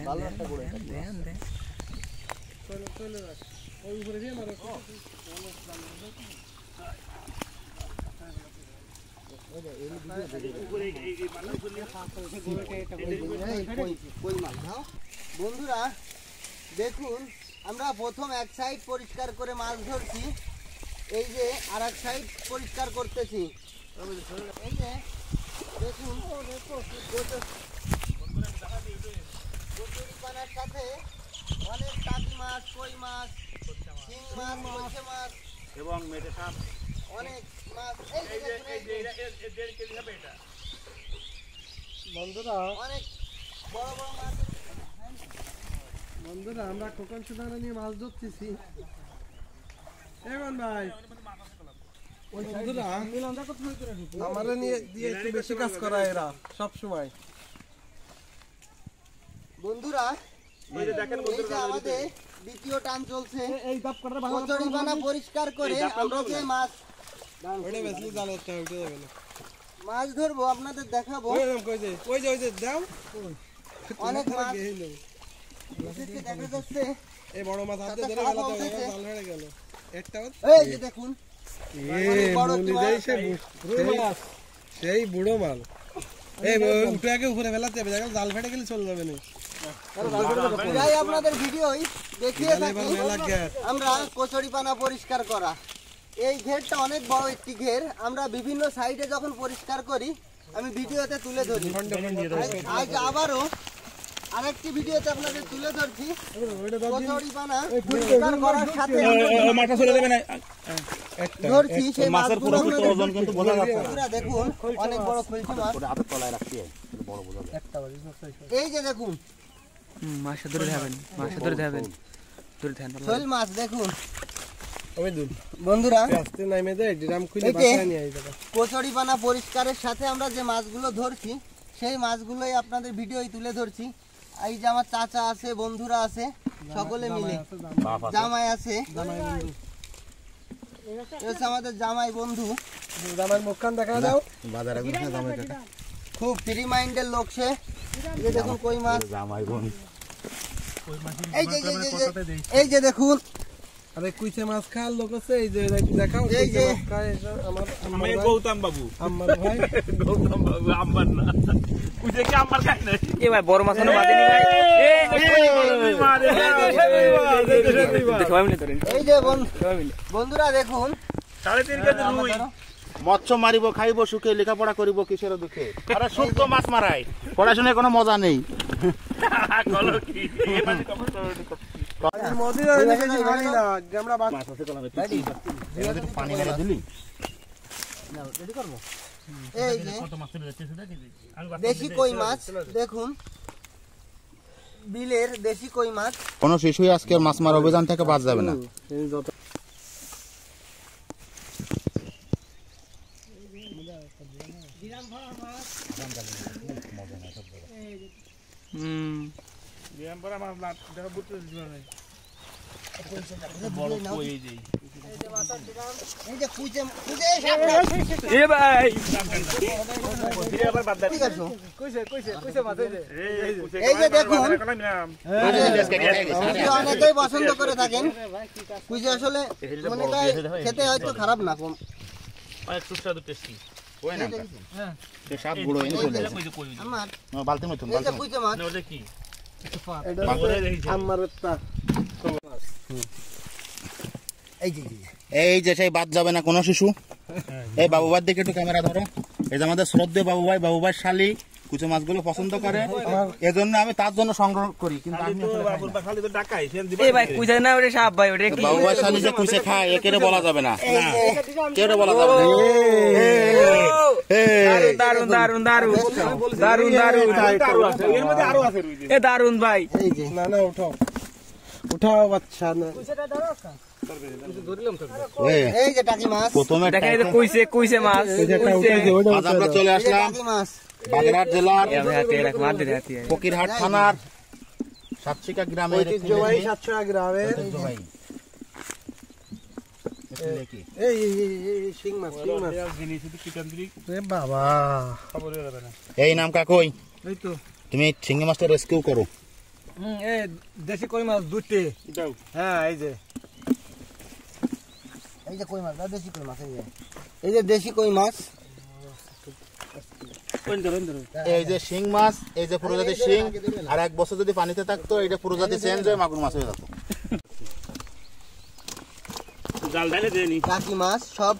ভালো একটা করে দেন দেন চলো চলে যাক ওই উপরে দিয়ে মারো বন্ধুরা দেখুন আমরা প্রথম এক সাইড পরিষ্কার করে মাছ ধরছি এই যে আরেক সাইড পরিষ্কার করতেছি এই যে দেখুন কচুরিপানার সাথে অনেক টাকি মাছ কই মাছ শিং মাছ মরচে মাছ এবং মেটে সাপ অনেক মাছ এই যে দেড় কেজি হবে এটা বন্ধুরা অনেক বড় বড় মাছ বন্ধুরা আমরা কোকন সুদানা নিয়ে মাছ ধরতেছি এখন ভাই বন্ধুরা আমারে নিয়ে দিয়ে একটু বেশি কাজ করা এরা সব সময় বন্ধুরা এই যে দেখেন এই যে আমাদের দ্বিতীয় টান চলছে এই কচুরিপানা পরিষ্কার করে আমরা যে মাছ ওটা বেশি জালটা উঠে যাবে না মাছ ধরবো আপনাদের দেখাবো ওই যে দাও অনেক মাছ এদেরকে দেখা যাচ্ছে এই বড় মাছ হাতে ধরে গেল তো জাল হয়ে গেল একটা এই যে দেখুন এই মুলি যাই সেই বুড়ো মাল এই উঠে উপরে ফেলাতে হবে দেখো জাল ফেটে গেলে চলে যাবে না যাই আপনাদের ভিডিওই দেখিয়ে থাকি আমরা কচুরিপানা পরিষ্কার করা এই ঘেরটা অনেক বড় একটি ঘের আমরা বিভিন্ন সাইডে যখন পরিষ্কার করি আমি ভিডিওতে তুলে ধরি আজ আবারও আরেকটি ভিডিওতে আপনাদের তুলে ধরছি কচুরিপানা পরিষ্কার করার সাথে মাথা চলে যাবে না ধরছি সেই মাছের পুরো ওজন কিন্তু বোঝা যাচ্ছে বন্ধুরা দেখুন অনেক বড় খলসি মাছ ওটা হাতের তলায় রাখছি বড় বোঝা যায় এই যে দেখুন মাছ ধরে যাবেন মাছ ধরে যাবেন ধরে ধ্যান শোল মাছ দেখুন ওই দুন বন্ধুরা আস্তে নামে দে ড্রাম খুলে বাসায় নিয়ে আই দাদা কচুরিপানা পরিষ্কারের সাথে আমরা যে মাছগুলো ধরছি সেই মাছগুলোই আপনাদের ভিডিওই তুলে ধরছি এই যে আমার চাচা আছে বন্ধুরা আছে সকলে মিলে জামাই আছে আমাদের জামাই বন্ধু জামাই মুখখান দেখা দাও বাজারে গেছে জামাই কাকা খুব ফ্রি মাইন্ডের লোক সে এই দেখুন কই মাছ জামাই বোন এই যে দেখুন আরে কুইছে মাছ খাওয়ার লোক আছে এই যে দেখাও এই যে আমি গৌতম বাবু আমার ভাই গৌতম বাবু আমার না কুইছে কি আমার খাই না এ ভাই বড় মাছ না বাদেনি ভাই এই যে বন্ধুরা দেখুন 3.5 কেজি রুই মৎস্য মারিব খাইব সুখে লেখাপড়া করিব কিসের দুঃখে আরে সুখ তো মাছ মারাই পড়াশোনায় কোনো মজা নেই কলো কি এই মাছ কখন মোদি এনেছে ভাই না আমরা মাছ আছে কলম পানি মেরে দিলি না রেডি করব এই যে কত মাছ চলে যাচ্ছে দেখি দেশি কই মাছ দেখুন বিলের দেশি কই মাছ কোন শিশুই আজকে মাছ মারা অভিযান থেকে বাদ যাবে না এই যে কুইছে এ ভাই এই যে দেখুন অনেকেই পছন্দ করে থাকেন কুইছে আসলে মনে হয় খেতে হয়তো খারাপ না কম অনেক সুস্বাদু টেস্টি ওই না হ্যাঁ সে সাপ গুড়ো এনে চলে যায় আমার বালতি মতন এই যে কুইছে মাছ ওটা কি আমারটা এই যে সেই বাদ যাবে না কোনো শিশু এই বাবুবার দিকে একটু ক্যামেরা ধরো এই যে আমাদের শ্রদ্ধেয় বাবু ভাই শালি কুচো মাছগুলো পছন্দ করে এজন্য আমি তার জন্য সংগ্রহ করি কিন্তু আমি এ ভাই কুইছে না ওরে সাপ ভাই ওরে কি বাবু ভাই শালি যে কুচে খায় একেরে বলা যাবে না কেউ বলা যাবে না দারুন দারুন দারুন দারুন দারুন এর মধ্যে আরো আছে এ দারুন ভাই এই যে না না উঠাও বাচ্চা না এই যে টাকি মাছ প্রথমে দেখেন এই যে কুইছে মাছ আজ আমরা চলে আসলাম টাকি মাছ বাগেরহাট জেলার হাতে রাখ মার দে হাতে ফকিরহাট থানার সাতশিকা গ্রামের ঐতিহ্যবাহী 700 গ্রামের এই শিং মাছ বাবা এই নাম কাকই এই তো তুমি শিঙ্গি মাছটা রেস্কিউ করো এই দেশি কই মাছ দুটি দাও হ্যাঁ এই যে কই মাছ দেশি কই মাছ এই যে দেশি কই মাছ এই যে শিং মাছ এই যে প্রজাতি শিং আর 1 বছর যদি পানিতে থাকতো এটা প্রজাতি চেঞ্জ হয়ে মাগুর মাছ হয়ে যেত জাল ঢালে দেনি টাকি মাছ সব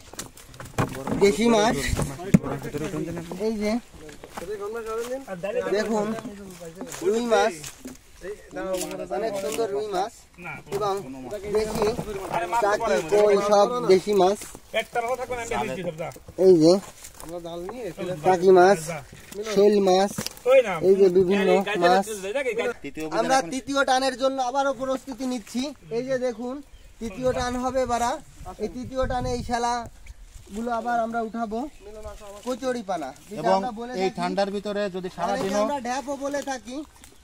দেশি মাছ এই যে দেখুন রুই মাছ অনেক সুন্দর রুই মাছ এবং দেশি টাকি কই সব দেশি মাছ এই যে টাকি মাছ শোল মাছ এই যে বিভিন্ন মাছ আমরা তৃতীয় টানের জন্য আবারও প্রস্তুতি নিচ্ছি এই যে দেখুন তৃতীয় টান হবে বারা এই তৃতীয় টানে এই শালা গুলো আবার আমরা উঠাবো কচুরি পানা এবং এই ঠান্ডার ভিতরে যদি সারা দিনও আমরা ঢ্যাপও বলে থাকি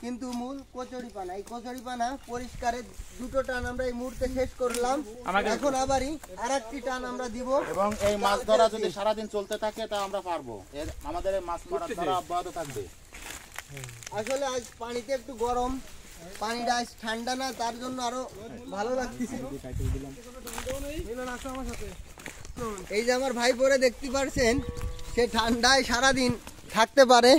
কিন্তু মূল কচুরি পানা এই কচুরি পানা পরিষ্কারের দুটো টান আমরা এই মুহূর্তে শেষ করলাম এখন আবারই আরেকটি টান আমরা দিব এবং এই মাছ ধরা যদি সারা দিন চলতে থাকে তা আমরা পারবো আমাদের এই মাছ মারা ধরা অব্যাহত থাকবে আসলে আজ পানিতে একটু গরম পানিটা আজ ঠান্ডা না তার জন্য আরো ভালো লাগতেছে এই যে আমার ভাই পরে দেখতে পারছেন সে ঠান্ডায় সারাদিন থাকতে পারে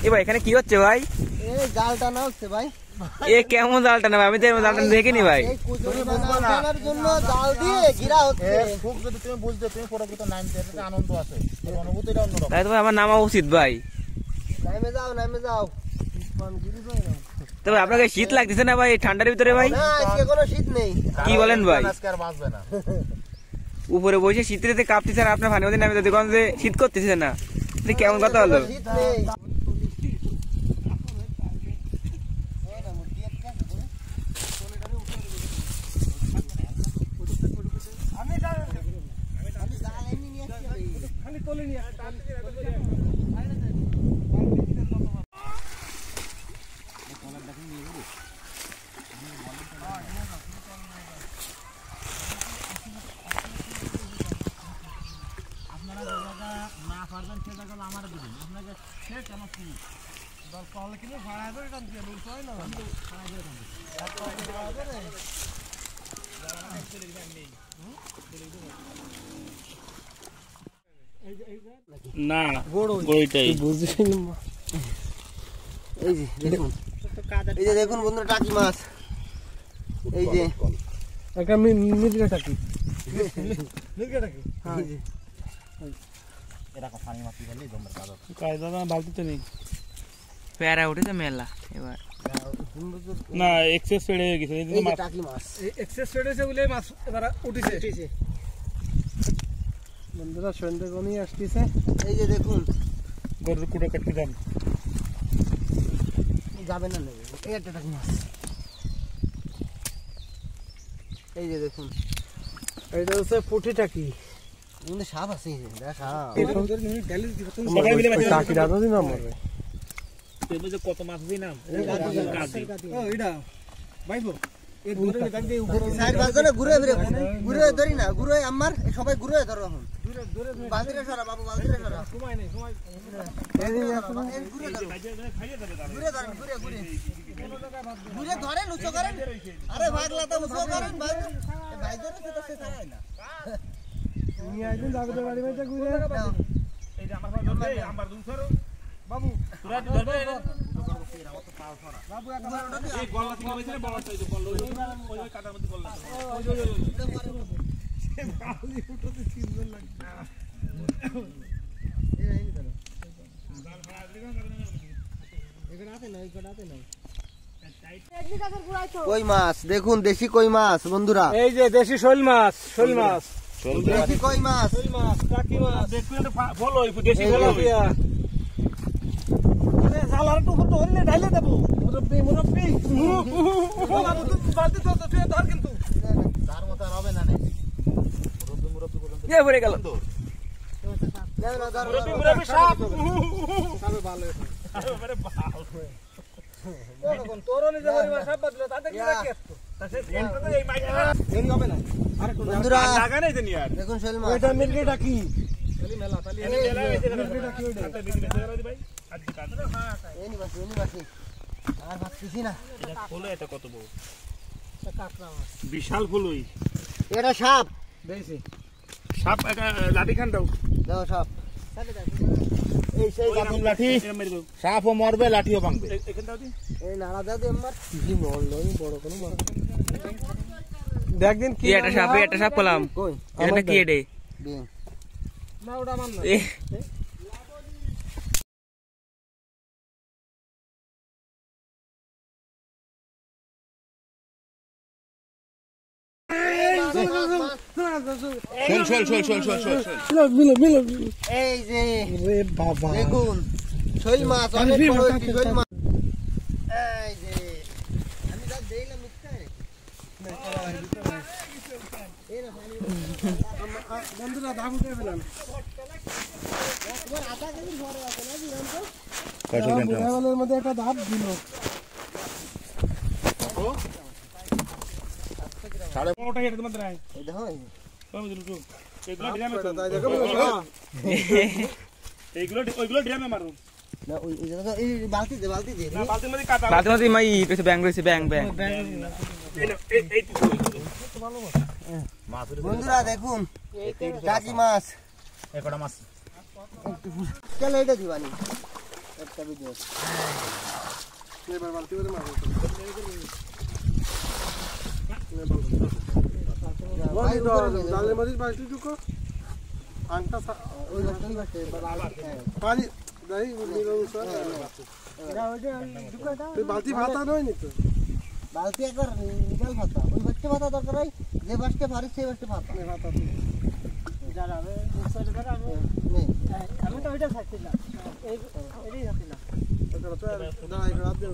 এ ভাই এখানে কি হচ্ছে ভাই এই জাল টানা হচ্ছে ভাই এ কেমন জাল টানা ভাই আমি তো জাল টানা দেখিনি ভাই এই কুচুরি বানানোর জন্য জাল দিয়ে ঘিরা হচ্ছে খুব যদি তুমি বুঝতে তুমি পরবর্তীতে নামতে এটা আনন্দ আছে এর অনুভূতিটা অন্যরকম তাই তো ভাই আমার নামা উচিত ভাই নামে যাও তো ভাই আপনাকে শীত লাগতেছে না ভাই ঠান্ডার ভিতরে ভাই না আজকে কোনো শীত নেই কি বলেন ভাই আজকে আর বাঁচবে না উপরে বসে শীতেতে কাঁপতেছে আর আপনার পানি নামে দেখুন যে শীত করতেছে না কেমন কথা হলো শীত নেই না গড়ইটাই এই যে দেখুন বন্ধুরা টাকি মাছ এই যে একটা মির্গা টাকি মির্গা টাকি হ্যাঁ এরকম পানি মাছ দিলে জমবে কাজ কায়দা না বালতিতে নেই প্যারা উঠেছে মেলা এবার না এক্সেস ফেড হয়ে গেছে এই যে টাকি মাছ এক্সেস ফেড হয়েছে বলে মাছ এবার উঠেছে বন্ধুরা সন্ধ্যে গনিয়ে আসতেছে এই যে দেখুন গরুর কুটো কাটতে যান যাবে না নেবে এই একটা টাকি মাছ এই যে দেখুন এইটা হচ্ছে পুঁটি টাকি কিন্তু সাপ আছে এই যে দেখা টাকি দাদা দিন আমারে কত মাছ দিই না ও এটা ভাইবো ঘুরে ধরি না ঘুরে আমার সবাই ঘুরে ধরো এখন বালতিরে সরা বাবু বালতিরে সরা সময় নেই সময় ঘুরে ধরেন উঁচু করেন আরে ভাগলা তো উঁচু করেন ভাই ধরে তো সে ছাড়াই না নিয়ে আইদিন যাবে তো বাড়ি বাইতে ঘুরে এই যে আমার ধরবে আমার দুই ধরো বাবু তোরা ধরবে বাবু একবার এই গল্লা থেকে হইছে বড় সাইজ বল ওই কাটার মধ্যে গল্লা বালি ফুটতে সিজন লাগছে কই মাছ দেখুন দেশি কই মাছ বন্ধুরা এই যে দেশি শোল মাছ দেশি কই মাছ টাকি মাছ দেখুন বলো এই দেশি বলো আরে জালার তো তো হইলে ঢাইলে দেব মুরব্বি বাবু তো বালতি তো তুই ধর কিন্তু তার মত হবে না নে মুরব্বি পর্যন্ত এ পড়ে গেল মুরব্বি সাপ সাবে ভালো আরে ভালো কোন তোরও নিজে পরিবার সব বদলে তাতে কি রাখি আসতো তাতে সেন্টার তো এই মাইকা দেন হবে না আরে কোন বন্ধুরা লাগা নাই দেন यार দেখুন শৈল মাছ এটা মিলকে ডাকি খালি মেলা তালি মেলা হইছে না মিরগি বেচে ভাই এনি বাসি আর ভাবতেছি না। বিশাল ফুল ওই এটা সাপ দেখছি সাপ লাঠি খান দাও দাও সাপ এই সেই কাতুন লাঠি সাপও মরবে লাঠিও ভাঙবে এই নাড়া দাও তো আমার কি মরলো বড় কোনো দেখদিন কি একটা সাপ পেলাম কই এটা কি এডে বিন না ওটা আমার না এই যে রে বাবা দেখুন শৈল মাছ অনেক বড় একটি শৈল মাছ এই যে আমি যা দেইলাম মিথ্যা বন্ধুরা দাম উঠে ফেলাম একবার আধা কেজি ভরে আছে না দিলাম তো বুড়াওয়ালের মধ্যে একটা ধাপ দিল এই দেখো না ওই এই বালতি দে বালতি মাই পেছে ব্যাং রয়েছে ব্যাং বন্ধুরা দেখুন কাকি মাছ একটা মাছ কেন এটা দিবানি একটা ভিডিও এবার বালতি করে মারো জালের মধ্যে বালতি ঢুকো আংটা ওই বালতি পানি দাই মিলন স্যার তুই বালতি ভাতা নয় নি তো বালতি একবার নিকাল ভাতা ওই বাচ্চা ভাতা দরকার হয় যে বাসটা পারিস সেই বাসটা ভাতা ভাতা আমি তো ওইটা খাচ্ছিলাম এটাই খাচ্ছিলাম দাঁড়াই রাত দিয়ে